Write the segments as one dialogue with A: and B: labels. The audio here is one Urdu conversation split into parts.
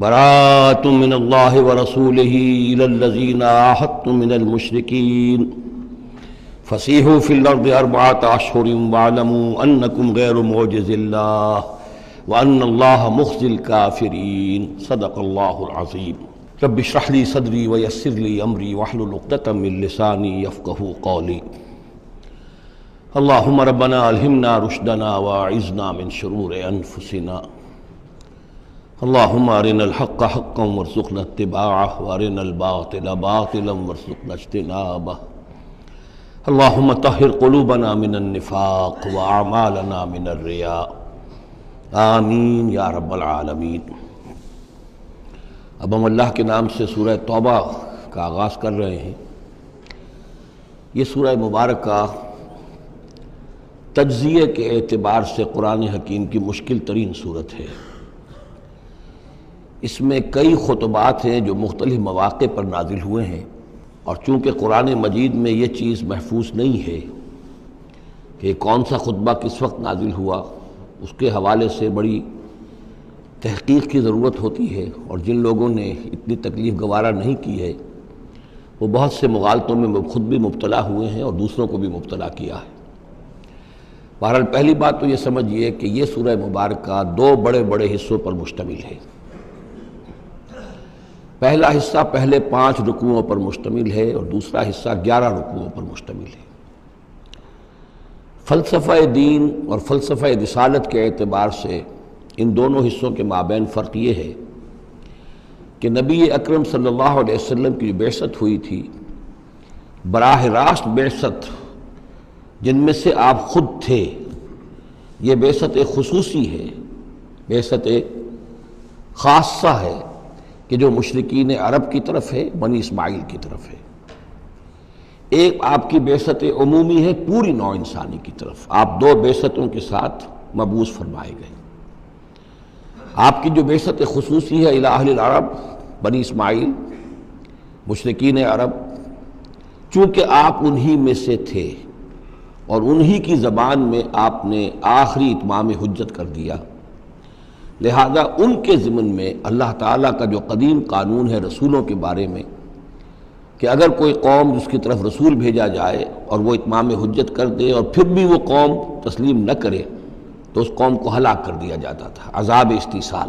A: براءۃ من اللہ ورسولہ الی الذین عاہدتم من المشرکین فسیحوا فی الارض اربعۃ اشہر واعلموا انکم غیر معجز اللہ وان اللہ مخزی الکافرین صدق اللہ العظیم۔ رب اشرح لی صدری ویسر لی امری واحلل عقدۃ من لسانی یفقہوا قولی۔ اللہم ربنا الہمنا رشدنا واعذنا من شرور انفسنا۔ اللہم ارنا الحق حقا وارزقنا اتباعہ وارنا الباطل باطلا وارزقنا اجتنابہ۔ اللہم طہر قلوبنا من النفاق واعمالنا من الرياء، آمین یا رب العالمین۔ اب ہم اللہ کے نام سے سورہ توبہ کا آغاز کر رہے ہیں۔ یہ سورہ مبارکہ تجزیے کے اعتبار سے قرآن حکیم کی مشکل ترین صورت ہے۔ اس میں کئی خطبات ہیں جو مختلف مواقع پر نازل ہوئے ہیں، اور چونکہ قرآن مجید میں یہ چیز محفوظ نہیں ہے کہ کون سا خطبہ کس وقت نازل ہوا، اس کے حوالے سے بڑی تحقیق کی ضرورت ہوتی ہے، اور جن لوگوں نے اتنی تکلیف گوارا نہیں کی ہے وہ بہت سے مغالطوں میں خود بھی مبتلا ہوئے ہیں اور دوسروں کو بھی مبتلا کیا ہے۔ بہرحال پہلی بات تو یہ سمجھیے کہ یہ سورہ مبارکہ دو بڑے بڑے حصوں پر مشتمل ہے۔ پہلا حصہ پہلے 5 رکوعوں پر مشتمل ہے اور دوسرا حصہ 11 رکوعوں پر مشتمل ہے۔ فلسفہ دین اور فلسفہ رسالت کے اعتبار سے ان دونوں حصوں کے مابین فرق یہ ہے کہ نبی اکرم صلی اللہ علیہ وسلم کی جو بعثت ہوئی تھی، براہ راست بعثت جن میں سے آپ خود تھے، یہ بعثت خصوصی ہے، بعثت خاصہ ہے کہ جو مشرکین عرب کی طرف ہے، بنی اسماعیل کی طرف ہے۔ ایک آپ کی بعثت عمومی ہے پوری نوع انسانی کی طرف۔ آپ دو بعثتوں کے ساتھ مبعوث فرمائے گئے۔ آپ کی جو بعثت خصوصی ہے الی اہل العرب، بنی اسماعیل، مشرکین عرب، چونکہ آپ انہی میں سے تھے اور انہی کی زبان میں آپ نے آخری اتمام حجت کر دیا، لہذا ان کے ضمن میں اللہ تعالیٰ کا جو قدیم قانون ہے رسولوں کے بارے میں کہ اگر کوئی قوم جس کی طرف رسول بھیجا جائے اور وہ اتمام حجت کر دے اور پھر بھی وہ قوم تسلیم نہ کرے تو اس قوم کو ہلاک کر دیا جاتا تھا، عذاب استیصال۔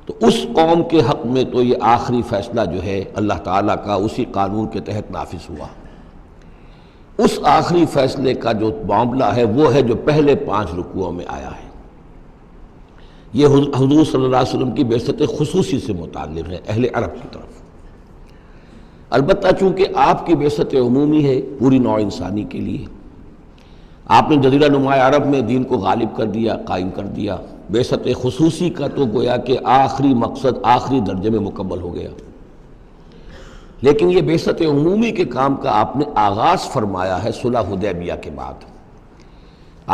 A: تو اس قوم کے حق میں تو یہ آخری فیصلہ جو ہے اللہ تعالیٰ کا اسی قانون کے تحت نافذ ہوا۔ اس آخری فیصلے کا جو معاملہ ہے وہ ہے جو پہلے 5 رکوعوں میں آیا ہے۔ یہ حضور صلی اللہ علیہ وسلم کی بعثت خصوصی سے متعلق ہے اہل عرب کی طرف۔ البتہ چونکہ آپ کی بعثت عمومی ہے پوری نوع انسانی کے لیے، آپ نے جزیرہ نما عرب میں دین کو غالب کر دیا، قائم کر دیا۔ بعثت خصوصی کا تو گویا کہ آخری مقصد آخری درجے میں مکمل ہو گیا، لیکن یہ بعثت عمومی کے کام کا آپ نے آغاز فرمایا ہے صلح حدیبیہ کے بعد۔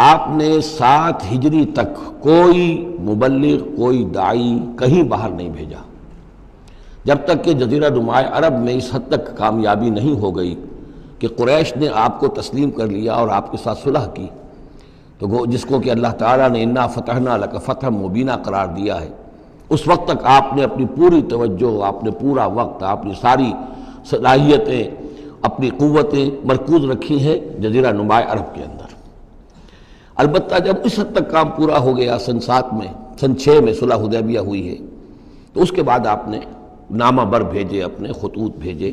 A: آپ نے 7 ہجری تک کوئی مبلغ، کوئی داعی کہیں باہر نہیں بھیجا، جب تک کہ جزیرہ نما عرب میں اس حد تک کامیابی نہیں ہو گئی کہ قریش نے آپ کو تسلیم کر لیا اور آپ کے ساتھ صلح کی، تو جس کو کہ اللہ تعالیٰ نے انا فتحنا لک فتحا مبینا قرار دیا ہے، اس وقت تک آپ نے اپنی پوری توجہ، آپ نے پورا وقت، اپنی ساری صلاحیتیں، اپنی قوتیں مرکوز رکھی ہیں جزیرہ نما عرب کے اندر۔ البتہ جب اس حد تک کام پورا ہو گیا، سن 7 میں، سن 6 میں صلح حدیبیہ ہوئی ہے، تو اس کے بعد آپ نے نامہ بر بھیجے، اپنے خطوط بھیجے،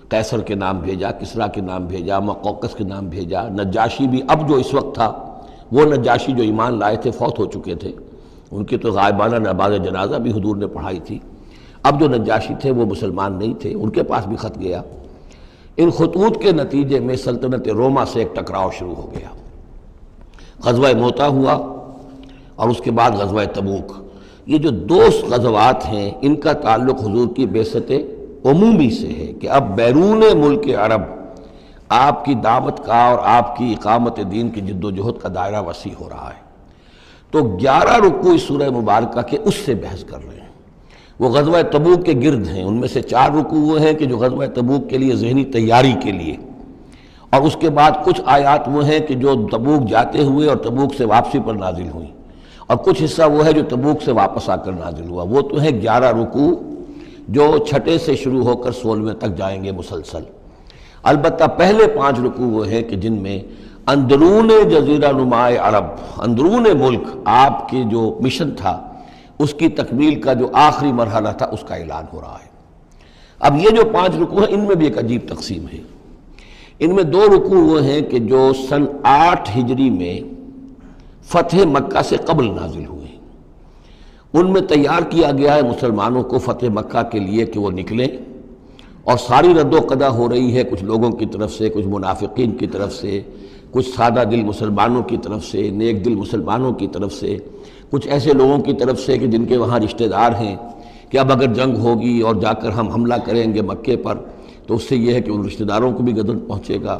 A: قیصر کے نام بھیجا، کسریٰ کے نام بھیجا، مقوقس کے نام بھیجا، نجاشی بھی اب جو اس وقت تھا، وہ نجاشی جو ایمان لائے تھے فوت ہو چکے تھے، ان کی تو غائبانہ نماز جنازہ بھی حضور نے پڑھائی تھی۔ اب جو نجاشی تھے وہ مسلمان نہیں تھے، ان کے پاس بھی خط گیا۔ ان خطوط کے نتیجے میں سلطنت روما سے ایک ٹکراؤ شروع ہو گیا۔ غزوہ موتا ہوا اور اس کے بعد غزوہ تبوک۔ یہ جو 2 غزوات ہیں ان کا تعلق حضور کی بعثت عمومی سے ہے کہ اب بیرون ملک عرب آپ کی دعوت کا اور آپ کی اقامت دین کی جد و جہد کا دائرہ وسیع ہو رہا ہے۔ تو 11 رکوع اس سورہ مبارکہ کے اس سے بحث کر رہے ہیں، وہ غزوہ تبوک کے گرد ہیں۔ ان میں سے 4 رکوع وہ ہیں کہ جو غزوہ تبوک کے لیے ذہنی تیاری کے لیے، اور اس کے بعد کچھ آیات وہ ہیں کہ جو تبوک جاتے ہوئے اور تبوک سے واپسی پر نازل ہوئیں، اور کچھ حصہ وہ ہے جو تبوک سے واپس آ کر نازل ہوا، وہ تو ہے 11 رکوع جو چھٹے سے شروع ہو کر 16ویں تک جائیں گے مسلسل۔ البتہ پہلے 5 رکوع وہ ہیں کہ جن میں اندرون جزیرہ نما عرب، اندرون ملک آپ کے جو مشن تھا اس کی تکمیل کا جو آخری مرحلہ تھا اس کا اعلان ہو رہا ہے۔ اب یہ جو 5 رکوع ہیں ان میں بھی ایک عجیب تقسیم ہے۔ ان میں 2 رکوع وہ ہیں کہ جو سن 8 ہجری میں فتح مکہ سے قبل نازل ہوئے ہیں، ان میں تیار کیا گیا ہے مسلمانوں کو فتح مکہ کے لیے کہ وہ نکلیں، اور ساری رد و قدا ہو رہی ہے کچھ لوگوں کی طرف سے، کچھ منافقین کی طرف سے، کچھ سادہ دل مسلمانوں کی طرف سے، نیک دل مسلمانوں کی طرف سے، کچھ ایسے لوگوں کی طرف سے کہ جن کے وہاں رشتہ دار ہیں کہ اب اگر جنگ ہوگی اور جا کر ہم حملہ کریں گے مکے پر تو اس سے یہ ہے کہ ان رشتہ داروں کو بھی غضب پہنچے گا۔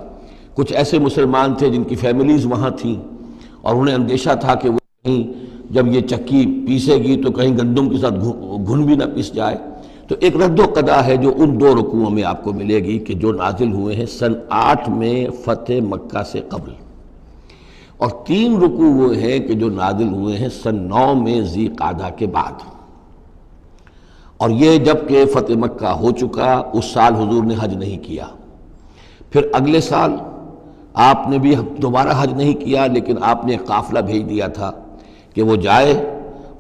A: کچھ ایسے مسلمان تھے جن کی فیملیز وہاں تھیں اور انہیں اندیشہ تھا کہ وہ کہیں جب یہ چکی پیسے گی تو کہیں گندم کے ساتھ گھن بھی نہ پیس جائے۔ تو ایک رد و قدا ہے جو ان 2 رکوعوں میں آپ کو ملے گی کہ جو نازل ہوئے ہیں سن 8 میں فتح مکہ سے قبل، اور 3 رکوع وہ ہیں کہ جو نازل ہوئے ہیں سن 9 میں ذی قعدہ کے بعد۔ اور یہ جب کہ فتح مکہ ہو چکا، اس سال حضور نے حج نہیں کیا، پھر اگلے سال آپ نے بھی دوبارہ حج نہیں کیا، لیکن آپ نے ایک قافلہ بھیج دیا تھا کہ وہ جائے،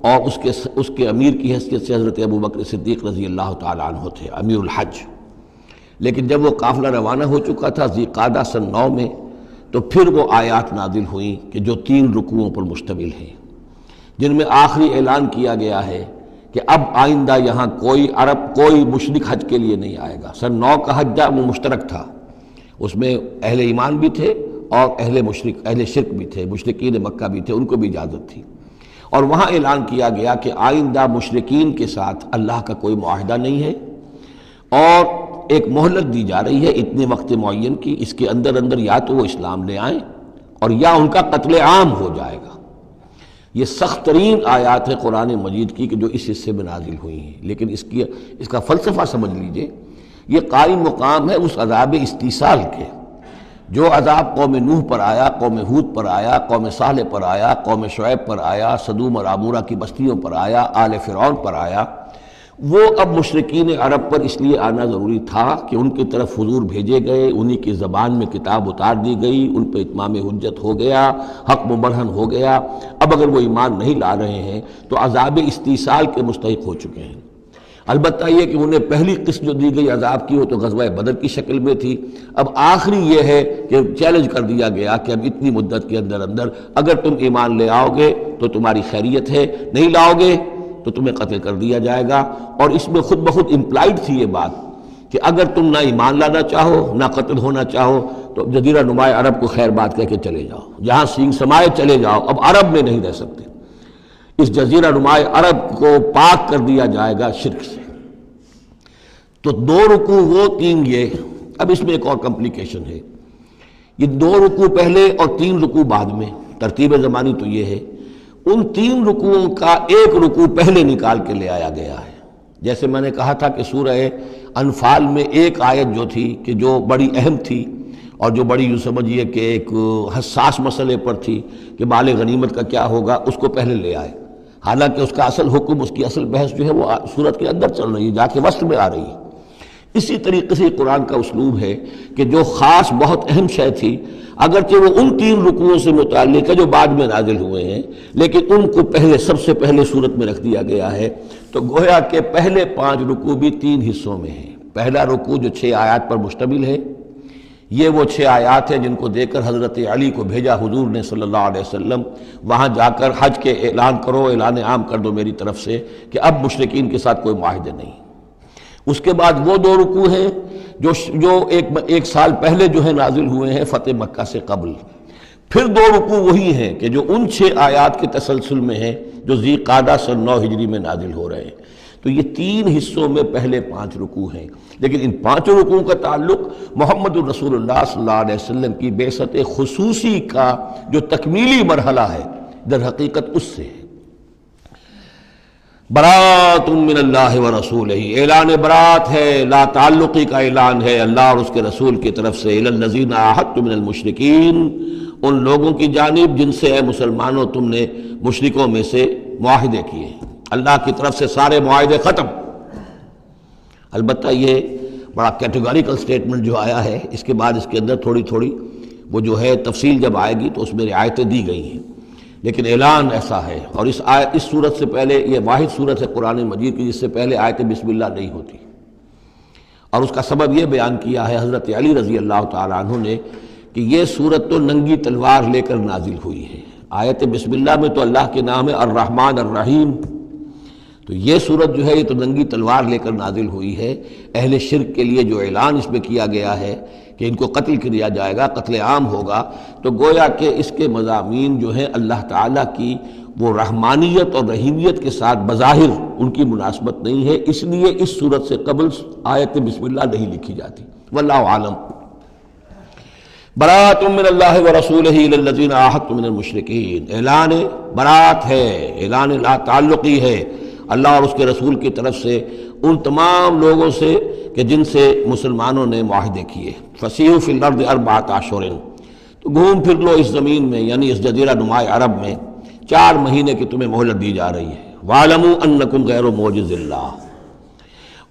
A: اور اس کے امیر کی حیثیت سے حضرت ابوبکر صدیق رضی اللہ تعالیٰ عنہ تھے امیر الحج۔ لیکن جب وہ قافلہ روانہ ہو چکا تھا ذی قعدہ سن 9 میں، تو پھر وہ آیات نازل ہوئیں کہ جو 3 رکوعوں پر مشتمل ہیں، جن میں آخری اعلان کیا گیا ہے کہ اب آئندہ یہاں کوئی عرب، کوئی مشرک حج کے لیے نہیں آئے گا۔ سن 9 کا حج وہ مشترک تھا، اس میں اہل ایمان بھی تھے اور اہل شرک بھی تھے، مشرکین مکہ بھی تھے، ان کو بھی اجازت تھی۔ اور وہاں اعلان کیا گیا کہ آئندہ مشرکین کے ساتھ اللہ کا کوئی معاہدہ نہیں ہے، اور ایک مہلت دی جا رہی ہے اتنے وقت معین کی، اس کے اندر یا تو وہ اسلام لے آئیں اور یا ان کا قتل عام ہو جائے گا۔ یہ سخت ترین آیات ہے قرآن مجید کی کہ جو اس حصے میں نازل ہوئی ہیں، لیکن اس کا فلسفہ سمجھ لیجئے، یہ قائم مقام ہے اس عذاب استیصال کے، جو عذاب قوم نوح پر آیا، قوم ہود پر آیا، قوم صالح پر آیا، قوم شعیب پر آیا، سدوم اور عمورہ کی بستیوں پر آیا، آل فرعون پر آیا، وہ اب مشرکین عرب پر اس لیے آنا ضروری تھا کہ ان کی طرف حضور بھیجے گئے، انہی کی زبان میں کتاب اتار دی گئی، ان پہ اتمام حجت ہو گیا، حق مبرہن ہو گیا۔ اب اگر وہ ایمان نہیں لا رہے ہیں تو عذاب استیصال کے مستحق ہو چکے ہیں۔ البتہ یہ کہ انہیں پہلی قسط جو دی گئی عذاب کی وہ تو غزوہ بدر کی شکل میں تھی، اب آخری یہ ہے کہ چیلنج کر دیا گیا کہ اب اتنی مدت کے اندر اگر تم ایمان لے آؤ گے تو تمہاری خیریت ہے، نہیں لاؤ گے تو تمہیں قتل کر دیا جائے گا۔ اور اس میں خود بخود امپلائڈ تھی یہ بات کہ اگر تم نہ ایمان لانا چاہو نہ قتل ہونا چاہو تو جزیرہ نما عرب کو خیر بات کہہ کے چلے جاؤ، جہاں سینگ سمائے چلے جاؤ، اب عرب میں نہیں رہ سکتے۔ اس جزیرہ نما عرب کو پاک کر دیا جائے گا شرک سے۔ تو 2 رکوع وہ 3 یہ، اب اس میں ایک اور کمپلیکیشن ہے، یہ 2 رکوع پہلے اور 3 رکوع بعد میں، ترتیب زمانی تو یہ ہے، ان 3 رکوعوں کا ایک رکوع پہلے نکال کے لے آیا گیا ہے۔ جیسے میں نے کہا تھا کہ سورہ انفال میں ایک آیت جو تھی کہ جو بڑی اہم تھی اور جو بڑی یوں سمجھیے کہ ایک حساس مسئلے پر تھی کہ مال غنیمت کا کیا ہوگا، اس کو پہلے لے آئے، حالانکہ اس کا اصل حکم، اس کی اصل بحث جو ہے وہ سورت کے اندر چل رہی ہے، جا کے وسط میں آ رہی ہے۔ اسی طریقے سے قرآن کا اسلوب ہے کہ جو خاص بہت اہم شے تھی، اگرچہ وہ ان 3 رکوعوں سے متعلق ہے جو بعد میں نازل ہوئے ہیں، لیکن ان کو پہلے سب سے پہلے صورت میں رکھ دیا گیا ہے۔ تو گویا کہ پہلے 5 رکوع بھی 3 حصوں میں ہیں۔ پہلا رکوع جو 6 آیات پر مشتمل ہے، یہ وہ 6 آیات ہیں جن کو دے کر حضرت علی کو بھیجا حضور نے صلی اللہ علیہ وسلم، وہاں جا کر حج کے اعلان کرو، اعلان عام کر دو میری طرف سے کہ اب مشرکین کے ساتھ کوئی معاہدے نہیں۔ اس کے بعد وہ 2 رکوع ہیں جو ایک سال پہلے جو ہے نازل ہوئے ہیں فتح مکہ سے قبل۔ پھر 2 رکوع وہی ہیں کہ جو ان 6 آیات کے تسلسل میں ہیں جو ذی قعدہ سن 9 ہجری میں نازل ہو رہے ہیں۔ تو یہ 3 حصوں میں پہلے 5 رکوع ہیں، لیکن ان 5 رکوعوں کا تعلق محمد الرسول اللہ صلی اللہ علیہ وسلم کی بعثت خصوصی کا جو تکمیلی مرحلہ ہے در حقیقت اس سے ہے۔ برات من اللہ ورسولہ، اعلان برات ہے، لا تعلقی کا اعلان ہے اللہ اور اس کے رسول کی طرف سے، الی الذین عاہدتم من المشرکین، ان لوگوں کی جانب جن سے اے مسلمانوں تم نے مشرکوں میں سے معاہدے کیے. اللہ کی طرف سے سارے معاہدے ختم. البتہ یہ بڑا کیٹیگوریکل سٹیٹمنٹ جو آیا ہے، اس کے بعد اس کے اندر تھوڑی تھوڑی وہ جو ہے تفصیل جب آئے گی تو اس میں رعایتیں دی گئی ہیں، لیکن اعلان ایسا ہے. اور اس صورت سے پہلے، یہ واحد صورت ہے قرآن مجید کی جس سے پہلے آیت بسم اللہ نہیں ہوتی. اور اس کا سبب یہ بیان کیا ہے حضرت علی رضی اللہ تعالیٰ عنہ نے کہ یہ صورت تو ننگی تلوار لے کر نازل ہوئی ہے. آیت بسم اللہ میں تو اللہ کے نام ہے الرحمن الرحیم، تو یہ صورت جو ہے یہ تو ننگی تلوار لے کر نازل ہوئی ہے. اہل شرک کے لیے جو اعلان اس میں کیا گیا ہے کہ ان کو قتل کیا جائے گا، قتل عام ہوگا، تو گویا کہ اس کے مضامین جو ہیں اللہ تعالیٰ کی وہ رحمانیت اور رحیمیت کے ساتھ بظاہر ان کی مناسبت نہیں ہے، اس لیے اس صورت سے قبل آیت بسم اللہ نہیں لکھی جاتی. واللہ عالم. برات من اللہ ورسولہ الی الذین عاہدتم من المشرکین، اعلان برات ہے، اعلان لا تعلقی ہے اللہ اور اس کے رسول کی طرف سے ان تمام لوگوں سے کہ جن سے مسلمانوں نے معاہدے کیے. فسیحوا فی الارض اربعۃ اشہر، تو گھوم پھر لو اس زمین میں یعنی اس جزیرہ نما عرب میں 4 مہینے کی تمہیں مہلت دی جا رہی ہے. وَاعْلَمُوا أَنَّكُمْ غَيْرُ مُعْجِزِ اللَّهِ،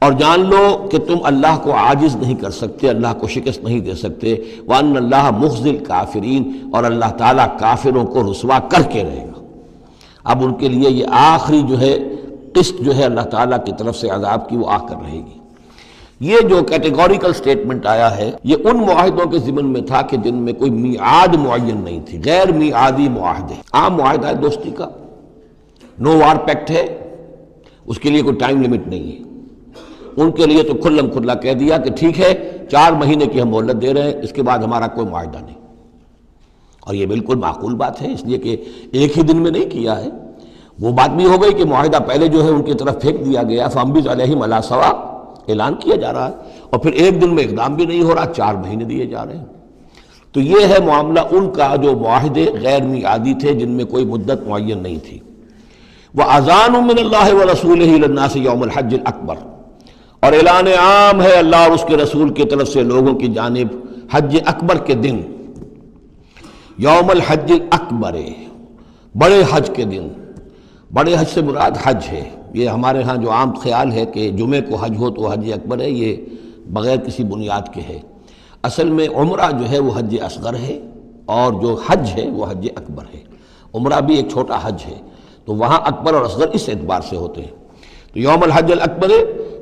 A: اور جان لو کہ تم اللہ کو عاجز نہیں کر سکتے، اللہ کو شکست نہیں دے سکتے. وَأَنَّ اللَّهَ مُخْزِي الْكَافِرِينَ، اور اللہ تعالیٰ کافروں کو رسوا کر کے رہے گا. اب ان کے لیے یہ آخری جو ہے قسط جو ہے اللہ تعالیٰ کی طرف سے عذاب کی وہ آ کر رہے گی. یہ جو کیٹیگوریکل سٹیٹمنٹ آیا ہے یہ ان معاہدوں کے ضمن میں تھا کہ جن میں کوئی میعاد معین نہیں تھی، غیر میعادی معاہدے. عام معاہدہ ہے دوستی کا، نو وار پیکٹ ہے، اس کے لیے کوئی ٹائم لمٹ نہیں ہے. ان کے لیے تو کھلم کھلا کہہ دیا کہ ٹھیک ہے 4 مہینے کی ہم مہلت دے رہے ہیں، اس کے بعد ہمارا کوئی معاہدہ نہیں. اور یہ بالکل معقول بات ہے، اس لیے کہ ایک ہی دن میں نہیں کیا ہے. وہ بات بھی ہو گئی کہ معاہدہ پہلے جو ہے ان کی طرف پھینک دیا گیا، فَأَنبِذْ عَلَيْهِمْ عَلَىٰ سَوَاءٍ، اعلان کیا جا رہا ہے، اور پھر ایک دن میں اقدام بھی نہیں ہو رہا، 4 مہینے دیے جا رہے ہیں. تو یہ ہے معاملہ ان کا جو معاہدے غیر میعادی تھے جن میں کوئی مدت معین نہیں تھی. وَأَذَانٌ مِّنَ اللَّهِ وَرَسُولِهِ إِلَى النَّاسِ يَوْمَ الْحَجِّ الْأَكْبَرِ، اور اعلان عام ہے اللہ اور اس کے رسول کی طرف سے لوگوں کی جانب حج اکبر کے دن. یوم الحج الاکبر، بڑے حج کے دن. بڑے حج سے مراد حج ہے. یہ ہمارے ہاں جو عام خیال ہے کہ جمعے کو حج ہو تو حج اکبر ہے، یہ بغیر کسی بنیاد کے ہے. اصل میں عمرہ جو ہے وہ حج اصغر ہے، اور جو حج ہے وہ حج اکبر ہے. عمرہ بھی ایک چھوٹا حج ہے، تو وہاں اکبر اور اصغر اس اعتبار سے ہوتے ہیں. تو یوم الحج الاکبر،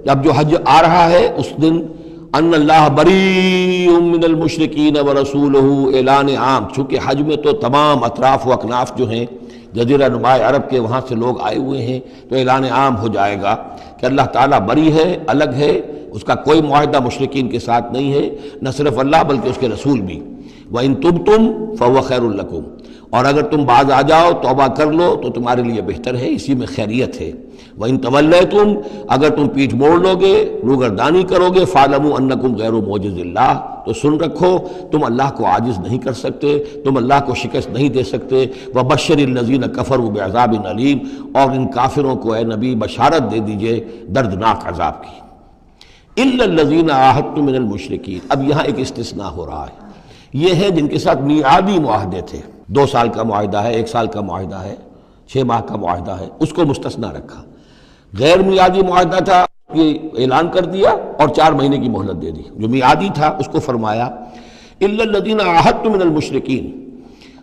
A: جب جو حج آ رہا ہے اس دن ان اللہ بریء من المشرکین ورسولہ، اعلان عام. چونکہ حج میں تو تمام اطراف و اکناف جو ہیں جزیرہ نما عرب کے وہاں سے لوگ آئے ہوئے ہیں، تو اعلان عام ہو جائے گا کہ اللہ تعالیٰ بری ہے، الگ ہے، اس کا کوئی معاہدہ مشرکین کے ساتھ نہیں ہے، نہ صرف اللہ بلکہ اس کے رسول بھی. وَإِن تُبْتُمْ فَهُوَ خَيْرٌ لَكُمْ، اور اگر تم باز آ جاؤ، توبہ کر لو تو تمہارے لیے بہتر ہے، اسی میں خیریت ہے. وَإِن تَوَلَّيْتُمْ، اگر تم پیٹھ موڑ لو گے، روگردانی کرو گے، فَاعْلَمُوا أَنَّكُمْ غَيْرُ مُعْجِزِ اللَّهِ، تو سن رکھو تم اللہ کو عاجز نہیں کر سکتے، تم اللہ کو شکست نہیں دے سکتے. وَبَشِّرِ الَّذِينَ كَفَرُوا بِعَذَابٍ أَلِيمٍ، اور ان کافروں کو اے نبی بشارت دے دیجئے دردناک عذاب کی. إِلَّا الَّذِينَ عَاهَدتُّم مِّنَ الْمُشْرِكِينَ، اب یہاں ایک استثناء ہو رہا ہے. یہ ہے جن کے ساتھ میعادی معاہدے تھے، 2 سال کا معاہدہ ہے، 1 سال کا معاہدہ ہے، 6 ماہ کا معاہدہ ہے، اس کو مستثنیٰ رکھا. غیر میعادی معاہدہ تھا، یہ اعلان کر دیا اور 4 مہینے کی مہلت دے دی. جو میعادی تھا اس کو فرمایا الا الذین عاہدتم من المشرکین،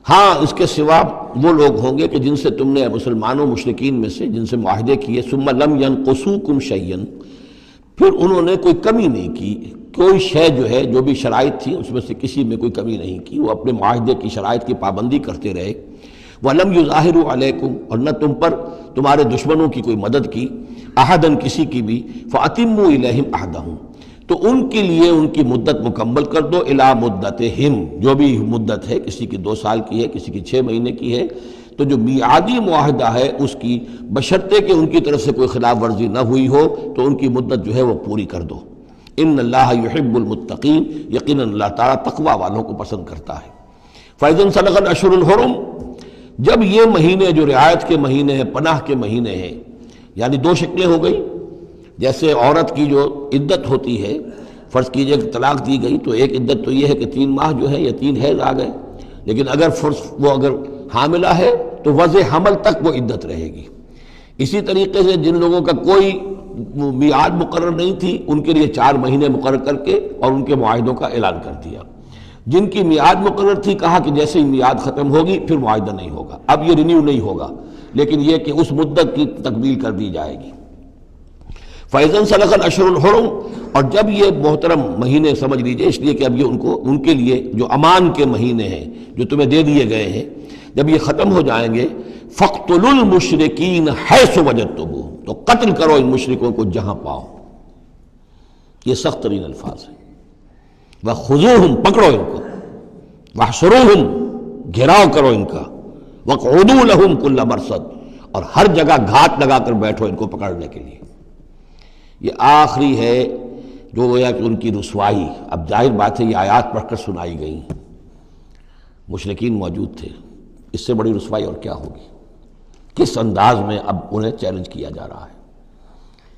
A: ہاں اس کے سوا وہ لوگ ہوں گے کہ جن سے تم نے مسلمانوں مشرکین میں سے جن سے معاہدے کیے. ثم لم ینقصوکم شیئا، پھر انہوں نے کوئی کمی نہیں کی، کوئی شے جو ہے جو بھی شرائط تھی اس میں سے کسی میں کوئی کمی نہیں کی، وہ اپنے معاہدے کی شرائط کی پابندی کرتے رہے. وَلَمْ يُظَاهِرُوا عَلَيْكُمْ، اور نہ تم پر تمہارے دشمنوں کی کوئی مدد کی، احدن کسی کی بھی. فَأَتِمُّوا إِلَيْهِمْ عَهْدَهُمْ، تو ان کے لیے ان کی مدت مکمل کر دو. اِلَىٰ مُدَّتِهِمْ، جو بھی مدت ہے، کسی کی 2 سال کی ہے، کسی کی 6 مہینے کی ہے. تو جو میعادی معاہدہ ہے اس کی بشرطے کہ ان کی طرف سے کوئی خلاف ورزی نہ ہوئی ہو تو ان کی مدت جو ہے وہ پوری کر دو. ان اللہ یحب المتقین، یقیناً اللہ تعالیٰ تقوی والوں کو پسند کرتا ہے. فَإِذَا انسَلَخَ الْأَشْهُرُ الْحُرُمُ، جب یہ مہینے جو رعایت کے مہینے ہیں، پناہ کے مہینے ہیں، یعنی 2 شکلیں ہو گئی. جیسے عورت کی جو عدت ہوتی ہے، فرض کیجئے کہ طلاق دی گئی تو ایک عدت تو یہ ہے کہ 3 ماہ جو ہے یا 3 حیض آ گئے، لیکن اگر وہ اگر حاملہ ہے تو وضع حمل تک وہ عدت رہے گی۔ اسی طریقے سے جن لوگوں کا کوئی میعاد مقرر نہیں تھی ان کے لیے 4 مہینے مقرر کر کے اور ان کے معاہدوں کا اعلان کر دیا۔ جن کی میعاد مقرر تھی کہا کہ جیسے ہی میعاد ختم ہوگی پھر معاہدہ نہیں ہوگا، اب یہ رینیو نہیں ہوگا، لیکن یہ کہ اس مدت کی تکمیل کر دی جائے گی۔ فَإِذَا انْسَلَخَ الْأَشْهُرُ الْحُرُمُ، اور جب یہ محترم مہینے سمجھ لیجئے، اس لیے کہ اب یہ ان کے لیے جو امان کے مہینے ہیں جو تمہیں دے دیے گئے ہیں، جب یہ ختم ہو جائیں گے، فَاقْتُلُوا الْمُشْرِكِينَ حَيْثُ وَجَدتُّمُوهُمْ، تو قتل کرو ان مشرکوں کو جہاں پاؤ۔ یہ سخت ترین الفاظ ہیں۔ وَخُذُوهُمْ، پکڑو ان کو، وَاحْصُرُوهُمْ، گھیراؤ کرو ان کا، وَاقْعُدُوا لَهُمْ كُلَّ مَرْصَدٍ، اور ہر جگہ گھات لگا کر بیٹھو ان کو پکڑنے کے لیے۔ یہ آخری ہے جو گویا کہ ان کی رسوائی، اب ظاہر بات ہے یہ آیات پڑھ کر سنائی گئیں، مشرکین موجود تھے، اس سے بڑی رسوائی اور کیا ہوگی؟ کس انداز میں اب انہیں چیلنج کیا جا رہا ہے؟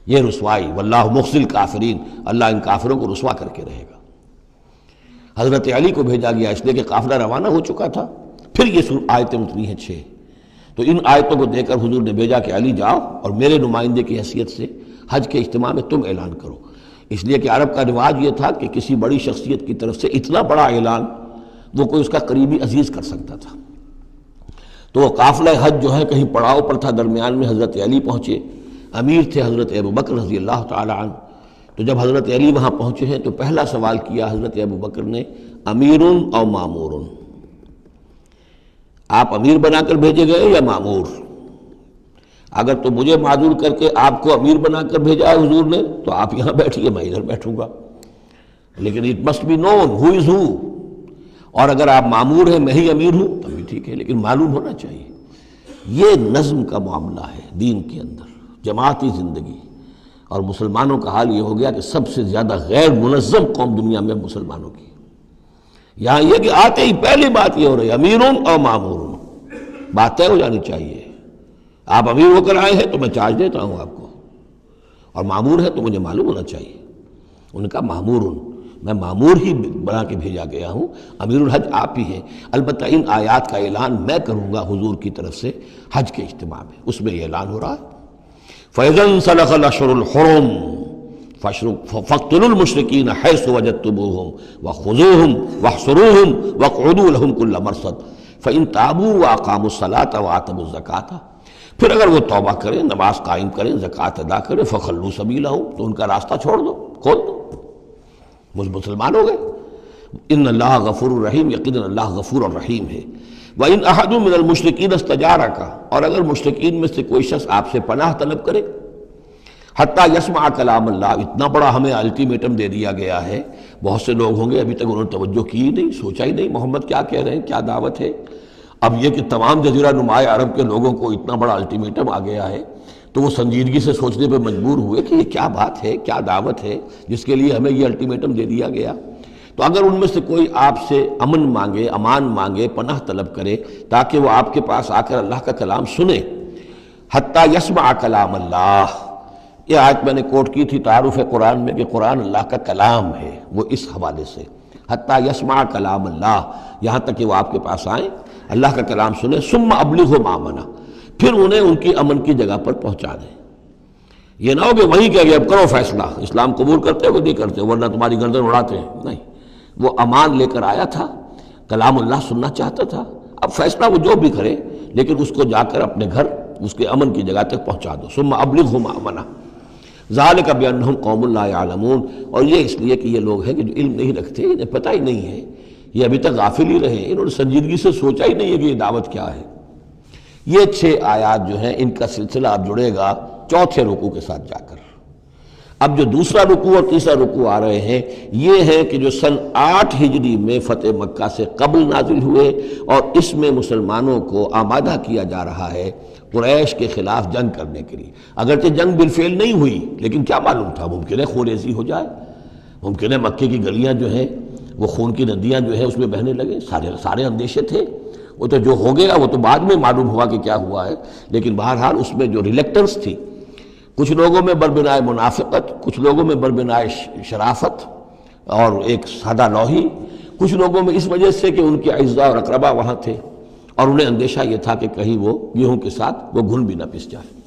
A: یہ رسوائی، واللہ مخزی الکافرین، اللہ ان کافروں کو رسوا کر کے رہے گا۔ حضرت علی کو بھیجا گیا اس لیے کہ قافلہ روانہ ہو چکا تھا، پھر یہ آیتیں اتری ہیں 6، تو ان آیتوں کو دے کر حضور نے بھیجا کہ علی جاؤ اور میرے نمائندے کی حیثیت سے حج کے اجتماع میں تم اعلان کرو، اس لیے کہ عرب کا رواج یہ تھا کہ کسی بڑی شخصیت کی طرف سے اتنا بڑا اعلان وہ کوئی اس کا قریبی عزیز کر سکتا تھا۔ تو وہ قافلہ حج جو ہے کہیں پڑاؤ پر تھا، درمیان میں حضرت علی پہنچے، امیر تھے حضرت ابوبکر رضی اللہ تعالی عنہ۔ تو جب حضرت علی وہاں پہنچے ہیں تو پہلا سوال کیا حضرت ابوبکر نے، امیر او مامور، آپ امیر بنا کر بھیجے گئے یا مامور؟ اگر تو مجھے معذور کر کے آپ کو امیر بنا کر بھیجا ہے حضور نے تو آپ یہاں بیٹھیے، میں ادھر بیٹھوں گا، لیکن اٹ مسٹ بی نون ہو از ہو، اور اگر آپ مامور ہیں میں ہی امیر ہوں تب بھی ٹھیک ہے، لیکن معلوم ہونا چاہیے۔ یہ نظم کا معاملہ ہے دین کے اندر، جماعتی زندگی، اور مسلمانوں کا حال یہ ہو گیا کہ سب سے زیادہ غیر منظم قوم دنیا میں مسلمانوں کی۔ یہاں یہ کہ آتے ہی پہلی بات یہ ہو رہی ہے امیر اور مامور، بات طے ہو جانی چاہیے۔ آپ امیر ہو کر آئے ہیں تو میں چارج دیتا ہوں آپ کو، اور مامور ہے تو مجھے معلوم ہونا چاہیے۔ ان کا مامور، میں مامور ہی بنا کے بھیجا گیا ہوں، امیر الحج آپ ہی ہیں، البتہ ان آیات کا اعلان میں کروں گا حضور کی طرف سے حج کے اجتماع میں، اس میں یہ اعلان ہو رہا ہے۔ فَإِذَا انْسَلَخَ الْأَشْهُرُ الْحُرُمُ فَاقْتُلُوا الْمُشْرِكِينَ حَيْثُ وَجَدتُّمُوهُمْ وَخُذُوهُمْ وَاحْصُرُوهُمْ وَاقْعُدُوا لَهُمْ كُلَّ مَرْصَدٍ فَإِن تَابُوا وَأَقَامُوا الصَّلَاةَ وَآتَوُا الزَّكَاةَ، پھر اگر وہ توبہ کریں، نماز قائم کریں، زکوٰۃ ادا کریں، فَخَلُّوا سَبِيلَهُمْ، تو ان کا راستہ چھوڑ دو، کھول دو، مسلمان ہو گئے۔ ان اللہ غفور الرحیم، یقیناً اللہ غفور الرحیم ہے۔ وَإِنْ أَحَدٌ مِّنَ الْمُشْرِكِينَ اسْتَجَارَكَ، اور اگر مشرکین میں سے کوئی شخص آپ سے پناہ طلب کرے، حتیٰ یسمع کلام اللہ، اتنا بڑا ہمیں الٹیمیٹم دے دیا گیا ہے، بہت سے لوگ ہوں گے ابھی تک انہوں نے توجہ کی ہی نہیں، سوچا ہی نہیں محمد کیا کہہ رہے ہیں، کیا دعوت ہے۔ اب یہ کہ تمام جزیرہ نماء عرب کے لوگوں کو اتنا بڑا الٹیمیٹم آ گیا ہے تو وہ سنجیدگی سے سوچنے پہ مجبور ہوئے کہ یہ کیا بات ہے، کیا دعوت ہے جس کے لیے ہمیں یہ الٹیمیٹم دے دیا گیا۔ تو اگر ان میں سے کوئی آپ سے امن مانگے، امان مانگے، پناہ طلب کرے تاکہ وہ آپ کے پاس آ کر اللہ کا کلام سنے، حتیٰ یسمع کلام اللہ، یہ آیت میں نے کوٹ کی تھی تعارف قرآن میں کہ قرآن اللہ کا کلام ہے، وہ اس حوالے سے حتیٰ یسمع کلام اللہ، یہاں تک کہ وہ آپ کے پاس آئیں، اللہ کا کلام سنیں، ثم ابلغہ مامنا، پھر انہیں ان کی امن کی جگہ پر پہنچا دیں۔ یہ نہ ہو کہ وہیں کہہ گئے اب کرو فیصلہ، اسلام قبول کرتے ہو کہ نہیں کرتے، ورنہ تمہاری گردن اڑاتے ہیں، نہیں، وہ امان لے کر آیا تھا، کلام اللہ سننا چاہتا تھا، اب فیصلہ وہ جو بھی کرے لیکن اس کو جا کر اپنے گھر اس کے امن کی جگہ تک پہنچا دو۔ ثم ابلغہ مامنا ذالک بانہم قوم لا یعلمون، اور یہ اس لیے کہ یہ لوگ ہیں کہ جو علم نہیں رکھتے، انہیں پتہ ہی نہیں ہے، یہ ابھی تک غافل ہی رہے، انہوں نے سنجیدگی سے سوچا ہی نہیں ہے کہ یہ دعوت کیا ہے۔ یہ 6 آیات جو ہیں ان کا سلسلہ اب جڑے گا چوتھے رکوع کے ساتھ جا کر۔ اب جو دوسرا رکوع اور تیسرا رکوع آ رہے ہیں یہ ہیں کہ جو سن 8 ہجری میں فتح مکہ سے قبل نازل ہوئے، اور اس میں مسلمانوں کو آمادہ کیا جا رہا ہے قریش کے خلاف جنگ کرنے کے لیے۔ اگرچہ جنگ بالفعل نہیں ہوئی لیکن کیا معلوم تھا، ممکن ہے خونریزی ہو جائے، ممکن ہے مکے کی گلیاں جو ہیں وہ خون کی ندیاں جو ہیں اس میں بہنے لگے، سارے اندیشے تھے۔ وہ تو جو ہو گیا وہ تو بعد میں معلوم ہوا کہ کیا ہوا ہے، لیکن بہرحال اس میں جو ریلیکٹنس تھی، کچھ لوگوں میں بربنائے منافقت، کچھ لوگوں میں بربنائے شرافت اور ایک سادہ لوحی، کچھ لوگوں میں اس وجہ سے کہ ان کے اعزاء اور اقربا وہاں تھے اور انہیں اندیشہ یہ تھا کہ کہیں وہ گیہوں کے ساتھ وہ گھن بھی نہ پس جائے۔